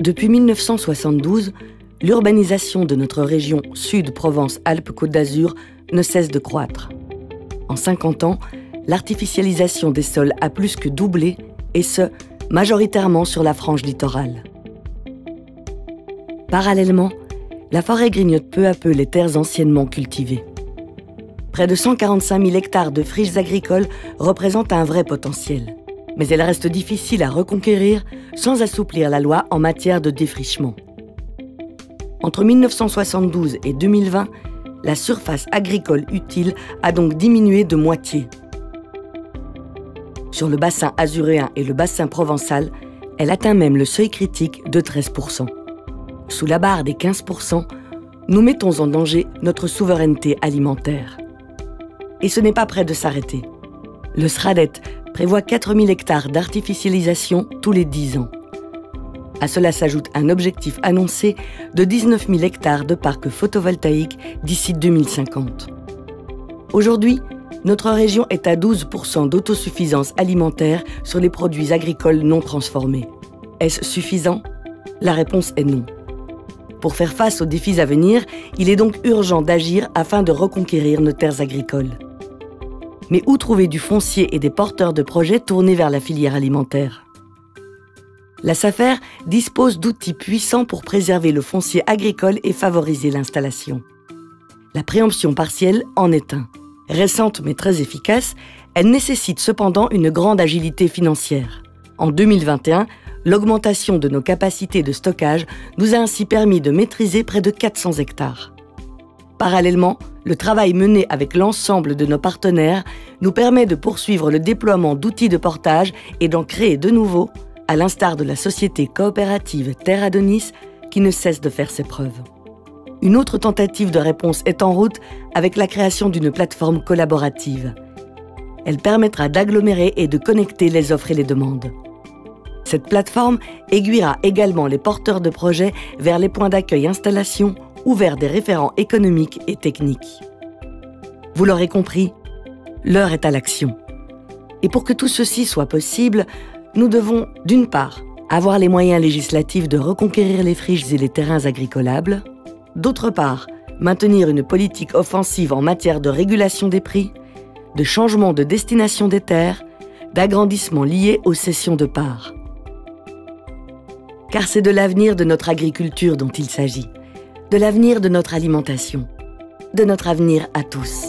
Depuis 1972, l'urbanisation de notre région Sud-Provence-Alpes-Côte d'Azur ne cesse de croître. En 50 ans, l'artificialisation des sols a plus que doublé, et ce, majoritairement sur la frange littorale. Parallèlement, la forêt grignote peu à peu les terres anciennement cultivées. Près de 145 000 hectares de friches agricoles représentent un vrai potentiel. Mais elle reste difficile à reconquérir sans assouplir la loi en matière de défrichement. Entre 1972 et 2020, la surface agricole utile a donc diminué de moitié. Sur le bassin azuréen et le bassin provençal, elle atteint même le seuil critique de 13%. Sous la barre des 15%, nous mettons en danger notre souveraineté alimentaire. Et ce n'est pas près de s'arrêter. Le SRADET prévoit 4 000 hectares d'artificialisation tous les 10 ans. À cela s'ajoute un objectif annoncé de 19 000 hectares de parcs photovoltaïques d'ici 2050. Aujourd'hui, notre région est à 12% d'autosuffisance alimentaire sur les produits agricoles non transformés. Est-ce suffisant? La réponse est non. Pour faire face aux défis à venir, il est donc urgent d'agir afin de reconquérir nos terres agricoles. Mais où trouver du foncier et des porteurs de projets tournés vers la filière alimentaire? La SAFER dispose d'outils puissants pour préserver le foncier agricole et favoriser l'installation. La préemption partielle en est un. Récente mais très efficace, elle nécessite cependant une grande agilité financière. En 2021, l'augmentation de nos capacités de stockage nous a ainsi permis de maîtriser près de 400 hectares. Parallèlement, le travail mené avec l'ensemble de nos partenaires nous permet de poursuivre le déploiement d'outils de portage et d'en créer de nouveaux, à l'instar de la société coopérative Terre Adonis qui ne cesse de faire ses preuves. Une autre tentative de réponse est en route avec la création d'une plateforme collaborative. Elle permettra d'agglomérer et de connecter les offres et les demandes. Cette plateforme aiguillera également les porteurs de projets vers les points d'accueil-installation ou vers des référents économiques et techniques. Vous l'aurez compris, l'heure est à l'action. Et pour que tout ceci soit possible, nous devons, d'une part, avoir les moyens législatifs de reconquérir les friches et les terrains agricolables, d'autre part, maintenir une politique offensive en matière de régulation des prix, de changement de destination des terres, d'agrandissement lié aux cessions de parts. Car c'est de l'avenir de notre agriculture dont il s'agit, de l'avenir de notre alimentation, de notre avenir à tous.